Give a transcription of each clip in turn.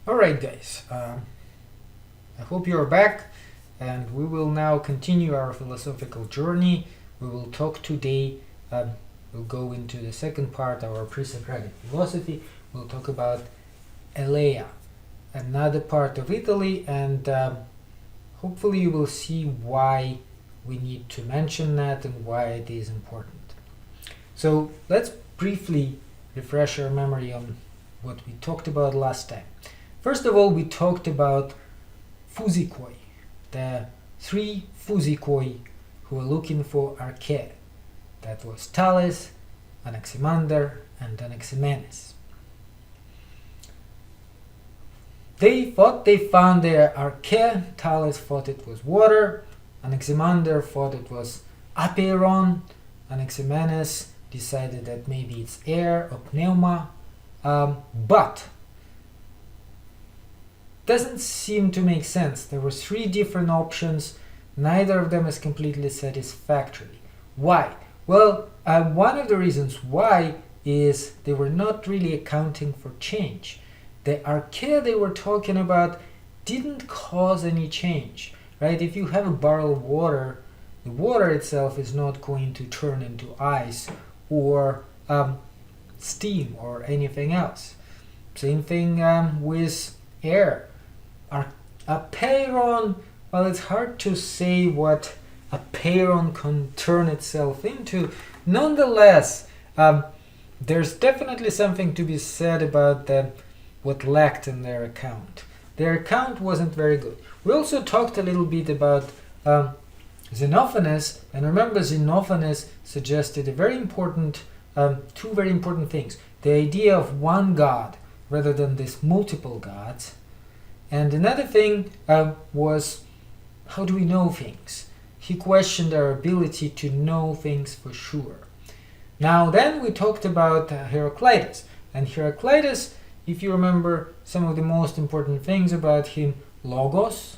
Alright guys, I hope you're back, and we will now continue our philosophical journey. We will talk today, we'll go into the second part of our pre-Socratic philosophy. We'll talk about Elea, another part of Italy, and hopefully you will see why we need to mention that and why it is important. So let's briefly refresh our memory on what we talked about last time. First of all, we talked about Fusikoy, the three Fusikoy who were looking for Arche. That was Thales, Anaximander, and Anaximenes. They thought they found their Arche. Thales thought it was water. Anaximander thought it was apeiron. Anaximenes decided that maybe it's air or pneuma. But doesn't seem to make sense. There were three different options. Neither of them is completely satisfactory. Why? Well, one of the reasons why is they were not really accounting for change. The Arche they were talking about didn't cause any change, right? If you have a barrel of water, the water itself is not going to turn into ice or steam or anything else. Same thing with air. Apeiron, well, it's hard to say what apeiron can turn itself into. Nonetheless, there's definitely something to be said about what lacked in their account. Their account wasn't very good. We also talked a little bit about Xenophonists, and remember Xenophonists suggested two very important things. The idea of one God rather than these multiple gods. And another thing was, how do we know things? He questioned our ability to know things for sure. Now then we talked about Heroclitus. And Heroclitus, if you remember some of the most important things about him, logos,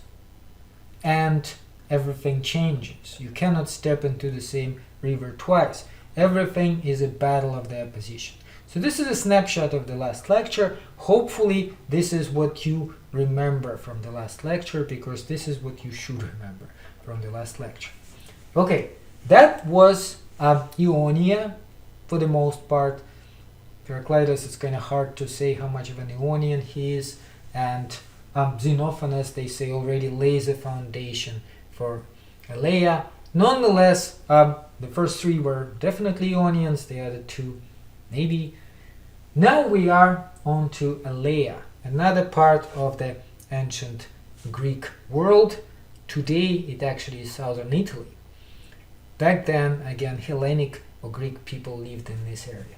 and everything changes. You cannot step into the same river twice. Everything is a battle of the opposition. So this is a snapshot of the last lecture. Hopefully this is what you remember from the last lecture, because this is what you should remember from the last lecture. Okay, that was Ionia for the most part. Heroclitus, it's kind of hard to say how much of an Ionian he is, and Xenophonists, they say, already lays a foundation for Elea. Nonetheless, the first three were definitely Ionians, the other two maybe. Now we are on to Elea, another part of the ancient Greek world. Today it actually is southern Italy. Back then, again, Hellenic or Greek people lived in this area.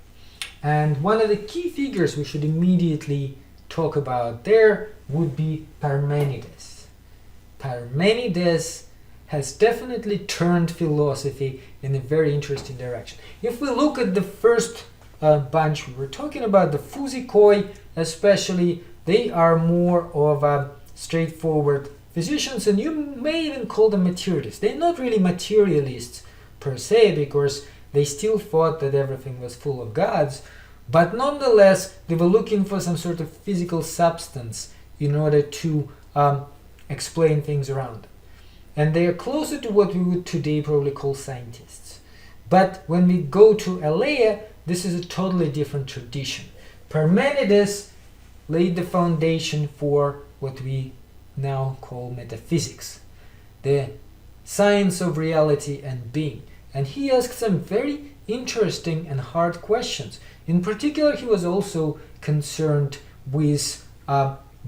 And one of the key figures we should immediately talk about there would be Parmenides. Parmenides has definitely turned philosophy in a very interesting direction. If we look at the first bunch we were talking about, the Fusikoy especially, they are more of straightforward physicians, and you may even call them materialists. They're not really materialists per se, because they still thought that everything was full of gods, but nonetheless they were looking for some sort of physical substance in order to explain things around them. And they are closer to what we would today probably call scientists. But when we go to Elea, this is a totally different tradition. Parmenides laid the foundation for what we now call metaphysics, the science of reality and being. And he asked some very interesting and hard questions. In particular, he was also concerned with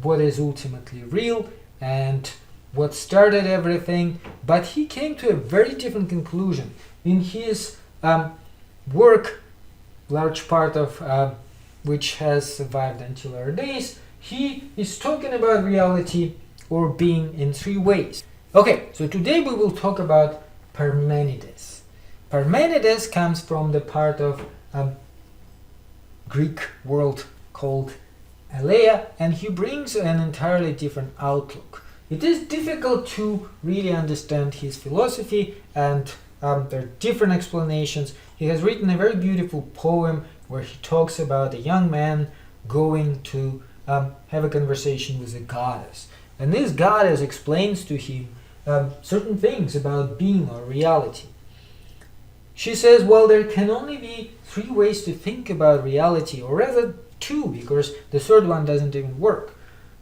what is ultimately real and what started everything, but he came to a very different conclusion. In his work, large part of which has survived until our days, he is talking about reality or being in three ways. Okay, so today we will talk about Parmenides. Parmenides comes from the part of Greek world called Elea, and he brings an entirely different outlook. It is difficult to really understand his philosophy, and there are different explanations. He has written a very beautiful poem where he talks about a young man going to have a conversation with a goddess. And this goddess explains to him certain things about being or reality. She says, well, there can only be 3 ways to think about reality, or rather 2, because the third one doesn't even work.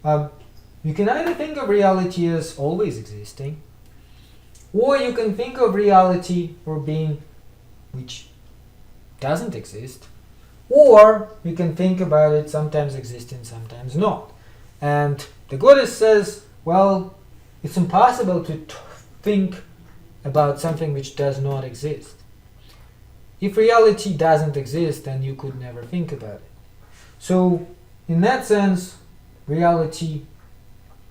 You can either think of reality as always existing, or you can think of reality or being which doesn't exist, or you can think about it sometimes existing, sometimes not. And the goddess says, well, it's impossible to think about something which does not exist. If reality doesn't exist, then you could never think about it. So, in that sense, reality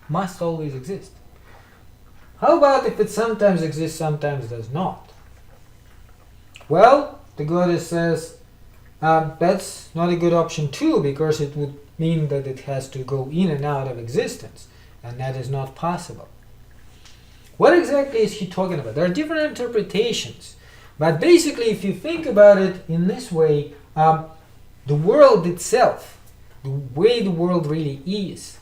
must always exist. How about if it sometimes exists, sometimes does not? Well, the goddess says, that's not a good option too, because it would mean that it has to go in and out of existence, and that is not possible. What exactly is he talking about? There are different interpretations, but basically if you think about it in this way, the world itself, the way the world really is,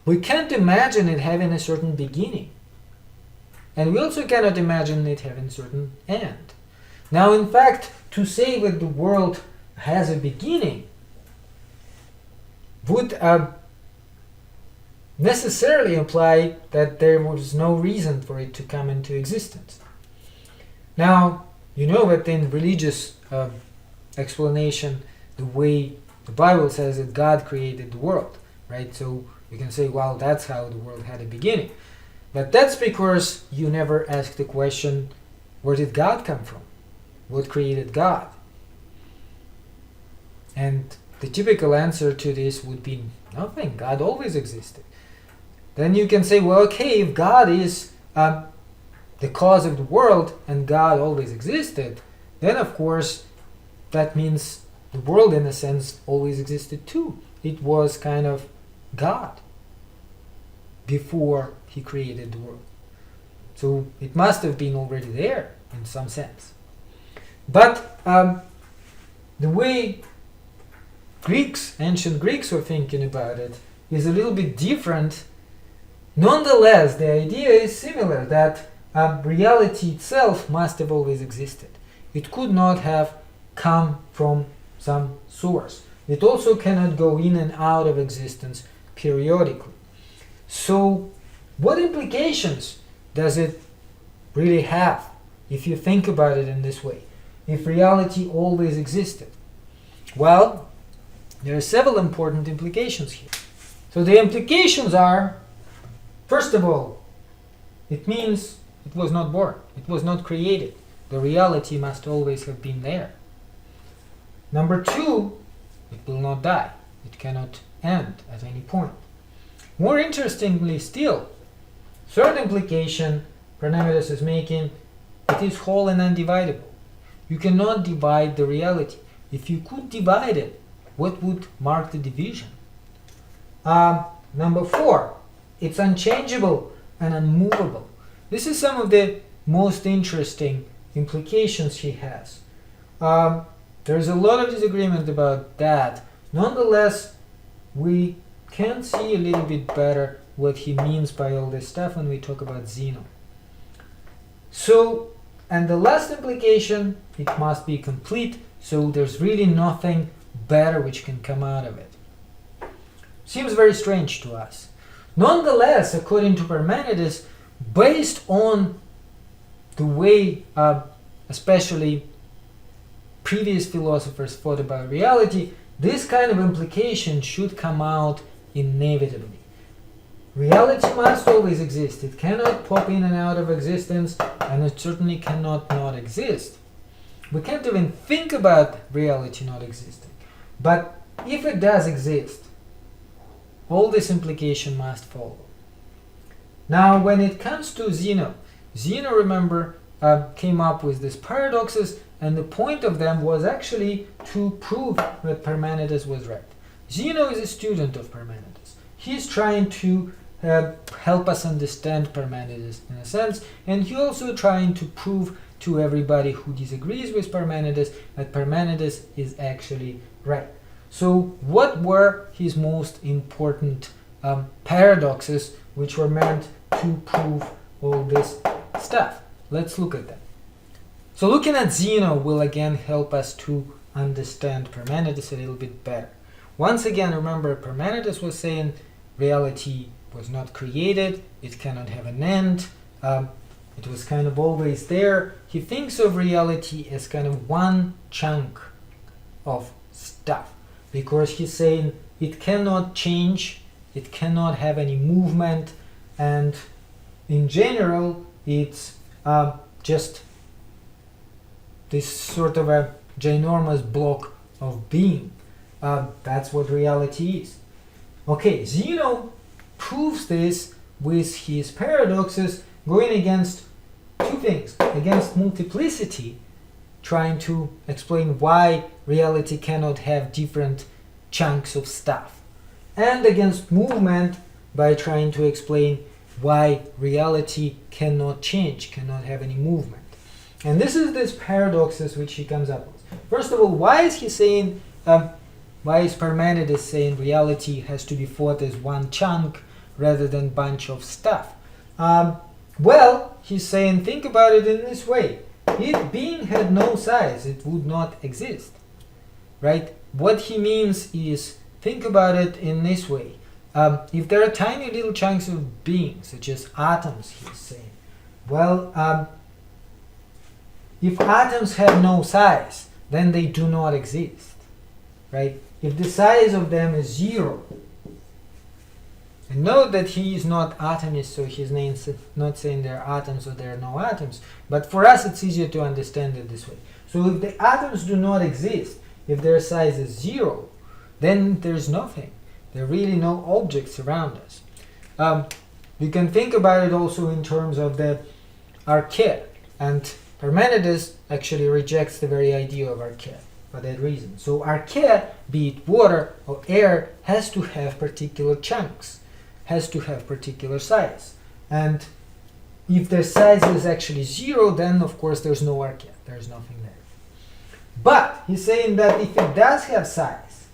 we can't imagine it having a certain beginning, and we also cannot imagine it having a certain end. Now, in fact, to say that the world has a beginning would necessarily imply that there was no reason for it to come into existence. Now, you know that in religious explanation, the way the Bible says that God created the world, right? So you can say, well, that's how the world had a beginning. But that's because you never asked the question, where did God come from? What created God? And the typical answer to this would be nothing. God always existed. Then you can say, well, okay, if God is the cause of the world and God always existed, then of course that means the world in a sense always existed too. It was kind of God before he created the world. So it must have been already there in some sense. But the way ancient Greeks were thinking about it is a little bit different. Nonetheless, the idea is similar, that reality itself must have always existed. It could not have come from some source. It also cannot go in and out of existence periodically. So, what implications does it really have if you think about it in this way? If reality always existed? Well, there are several important implications here. So the implications are, first of all, it means it was not born, it was not created. The reality must always have been there. Number 2, it will not die. It cannot end at any point. More interestingly still, third implication Parmenides is making, it is whole and undividable. You cannot divide the reality. If you could divide it, what would mark the division? Number 4, it's unchangeable and unmovable. This is some of the most interesting implications he has. There's a lot of disagreement about that. Nonetheless, we can see a little bit better what he means by all this stuff when we talk about Zeno. So, and the last implication, it must be complete, so there's really nothing better which can come out of it. Seems very strange to us. Nonetheless, according to Parmenides, based on the way especially previous philosophers thought about reality, this kind of implication should come out inevitably. Reality must always exist. It cannot pop in and out of existence, and it certainly cannot not exist. We can't even think about reality not existing. But if it does exist, all this implication must follow. Now, when it comes to Zeno, remember, came up with these paradoxes, and the point of them was actually to prove that Parmenides was right. Zeno is a student of Parmenides. He's trying to help us understand Parmenides in a sense, and he's also trying to prove to everybody who disagrees with Parmenides that Parmenides is actually right. So what were his most important paradoxes which were meant to prove all this stuff? Let's look at them. So looking at Zeno will again help us to understand Parmenides a little bit better. Once again, remember, Parmenides was saying reality was not created, it cannot have an end, it was kind of always there. He thinks of reality as kind of one chunk of stuff, because he's saying it cannot change, it cannot have any movement, and in general it's just this sort of a ginormous block of being. That's what reality is. Okay, Zeno proves this with his paradoxes, going against two things. Against multiplicity, trying to explain why reality cannot have different chunks of stuff. And against movement, by trying to explain why reality cannot change, cannot have any movement. And this is this paradoxes which he comes up with. First of all, why is he saying, why is Parmenides saying reality has to be thought as one chunk rather than bunch of stuff? Well, he's saying, think about it in this way. If being had no size, it would not exist, right? What he means is, think about it in this way. If there are tiny little chunks of being, such as atoms, he's saying, well, if atoms have no size, then they do not exist, right? If the size of them is 0, and note that he is not atomist, so he's not saying there are atoms or there are no atoms, but for us it's easier to understand it this way. So if the atoms do not exist, if their size is 0, then there's nothing. There are really no objects around us. You can think about it also in terms of the arche, and Parmenides actually rejects the very idea of arche for that reason. So arche, be it water or air, has to have particular chunks, has to have particular size. And if their size is actually 0, then of course there's no arche, there's nothing there. But he's saying that if it does have size,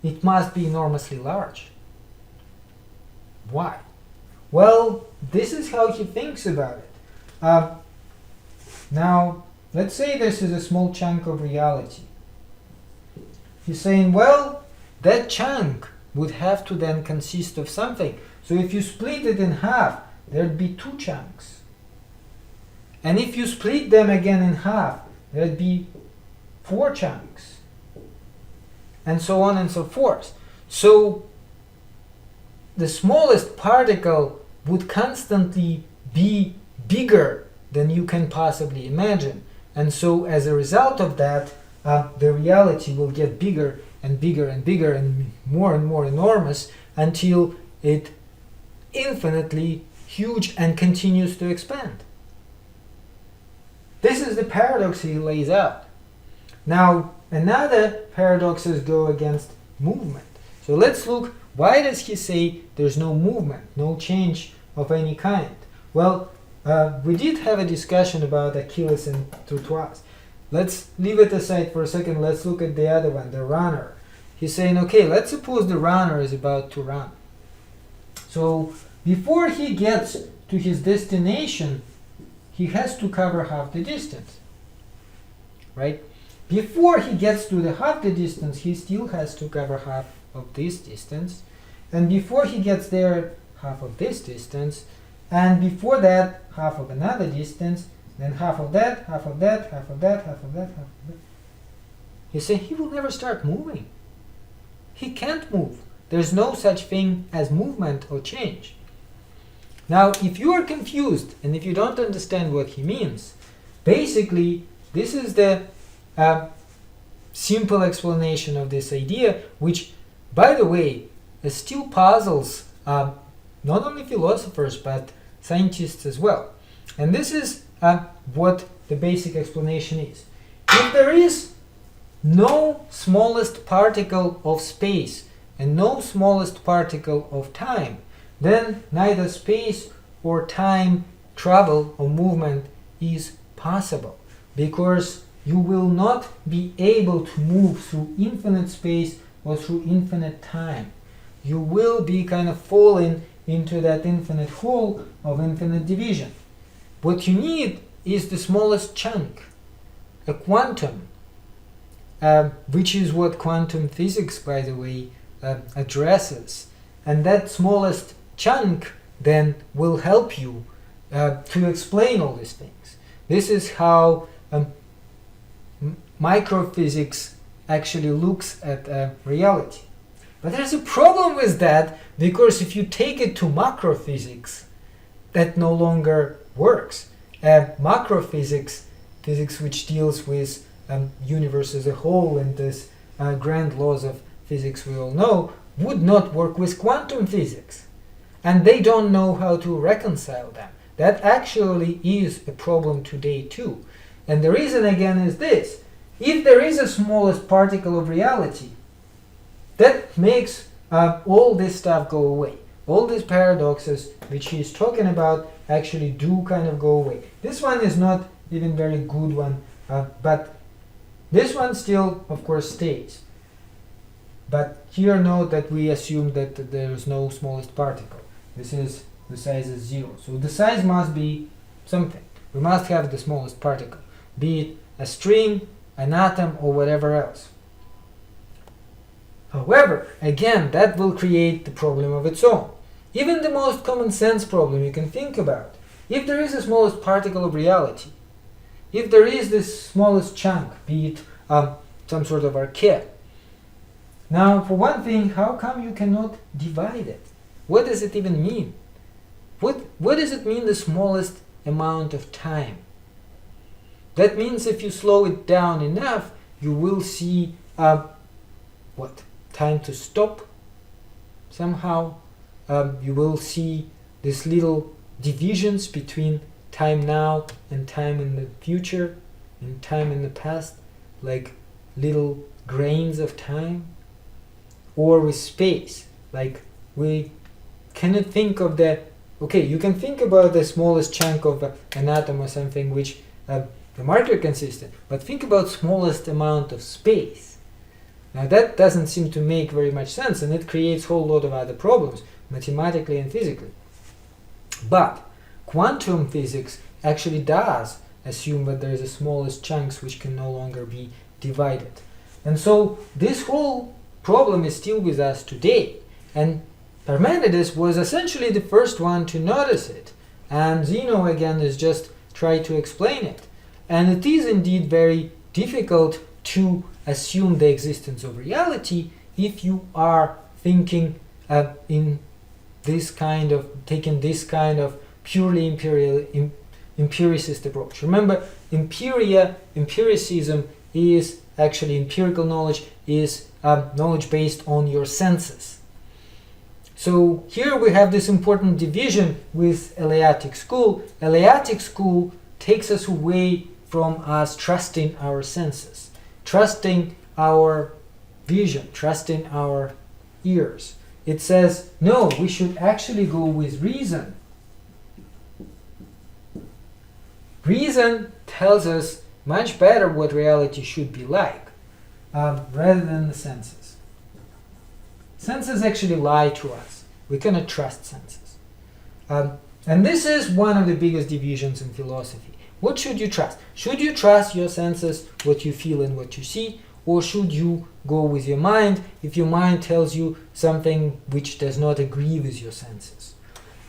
it must be enormously large. Why? Well, this is how he thinks about it. Now, let's say this is a small chunk of reality. He's saying, well, that chunk would have to then consist of something. So if you split it in half, there'd be 2 chunks. And if you split them again in half, there'd be 4 chunks. And so on and so forth. So the smallest particle would constantly be bigger than you can possibly imagine. And so as a result of that, the reality will get bigger and bigger and bigger and more enormous until it infinitely huge and continues to expand. This is the paradox he lays out. Now, another paradoxes go against movement. So let's look, why does he say there's no movement, no change of any kind? Well, we did have a discussion about Achilles and Tortoise. Let's leave it aside for a second. Let's look at the other one, the runner. He's saying, okay, let's suppose the runner is about to run. So before he gets to his destination, he has to cover half the distance, right? Before he gets to the half the distance, he still has to cover half of this distance. And before he gets there, half of this distance. And before that, half of another distance. Then half of that, half of that, half of that, half of that, half of that. You say he will never start moving. He can't move. There's no such thing as movement or change. Now, if you are confused and if you don't understand what he means, basically, this is the simple explanation of this idea, which, by the way, still puzzles not only philosophers but scientists as well. And this is what the basic explanation is. If there is no smallest particle of space and no smallest particle of time, then neither space or time travel or movement is possible, because you will not be able to move through infinite space or through infinite time. You will be kind of falling into that infinite hole of infinite division. What you need is the smallest chunk, a quantum, which is what quantum physics, by the way, addresses. And that smallest chunk then will help you to explain all these things. This is how microphysics actually looks at reality. But there's a problem with that, because if you take it to macrophysics, that no longer works. Macrophysics, physics which deals with universe as a whole and these grand laws of physics we all know, would not work with quantum physics. And they don't know how to reconcile them. That actually is a problem today too. And the reason again is this. If there is a smallest particle of reality, that makes all this stuff go away. All these paradoxes which he's talking about actually do kind of go away. This one is not even very good one, but this one still, of course, stays. But here note that we assume that there is no smallest particle. This is the size is 0. So the size must be something. We must have the smallest particle, be it a string, an atom, or whatever else. However, again, that will create the problem of its own. Even the most common sense problem you can think about. If there is the smallest particle of reality, if there is this smallest chunk, be it some sort of archaea. Now, for one thing, how come you cannot divide it? What does it even mean? What does it mean, the smallest amount of time? That means if you slow it down enough, you will see time to stop somehow. You will see these little divisions between time now and time in the future and time in the past, like little grains of time. Or with space, like we cannot think of you can think about the smallest chunk of an atom or something which the marker consists in, but think about smallest amount of space. Now that doesn't seem to make very much sense, and it creates a whole lot of other problems, mathematically and physically. But quantum physics actually does assume that there is a smallest chunks which can no longer be divided. And so this whole problem is still with us today. And Parmenides was essentially the first one to notice it. And Zeno again is just trying to explain it. And it is indeed very difficult to assume the existence of reality if you are thinking in this kind of, taking this kind of purely empiricist approach. Remember, empiricism is actually empirical knowledge, is knowledge based on your senses. So here we have this important division with Eleatic school. Eleatic school takes us away from us trusting our senses, trusting our vision, trusting our ears. It says, no, we should actually go with reason. Reason tells us much better what reality should be like, rather than the senses. Senses actually lie to us. We cannot trust senses. And this is one of the biggest divisions in philosophy. What should you trust? Should you trust your senses, what you feel and what you see? Or should you go with your mind if your mind tells you something which does not agree with your senses?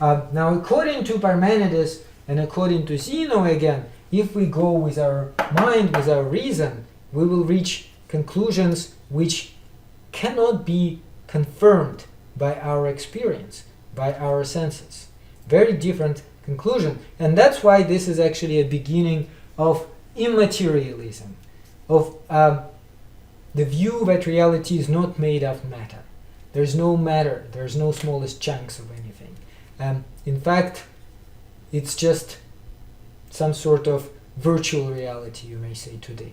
Now, according to Parmenides and according to Zeno again, if we go with our mind, with our reason, we will reach conclusions which cannot be confirmed by our experience, by our senses. Very different conclusion. And that's why this is actually a beginning of immaterialism, of the view that reality is not made of matter. There's no matter, there's no smallest chunks of anything. In fact, it's just some sort of virtual reality, you may say today.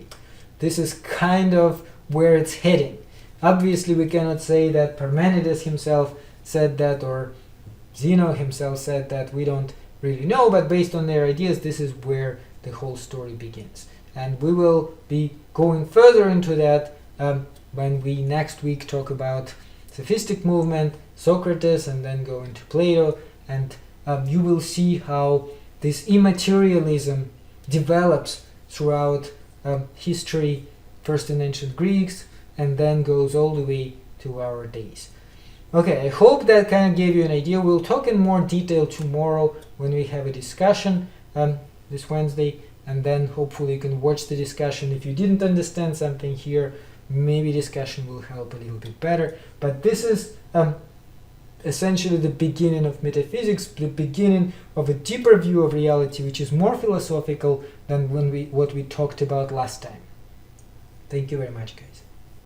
This is kind of where it's heading. Obviously, we cannot say that Parmenides himself said that or Zeno himself said that. We don't really know, but based on their ideas, this is where the whole story begins. And we will be going further into that when we next week talk about sophistic movement, Socrates, and then go into Plato, and you will see how this immaterialism develops throughout history, first in ancient Greeks, and then goes all the way to our days. Okay, I hope that kind of gave you an idea. We'll talk in more detail tomorrow when we have a discussion this Wednesday, and then hopefully you can watch the discussion. If you didn't understand something here, maybe discussion will help a little bit better. But this is essentially the beginning of metaphysics, the beginning of a deeper view of reality, which is more philosophical than what we talked about last time. Thank you very much, guys.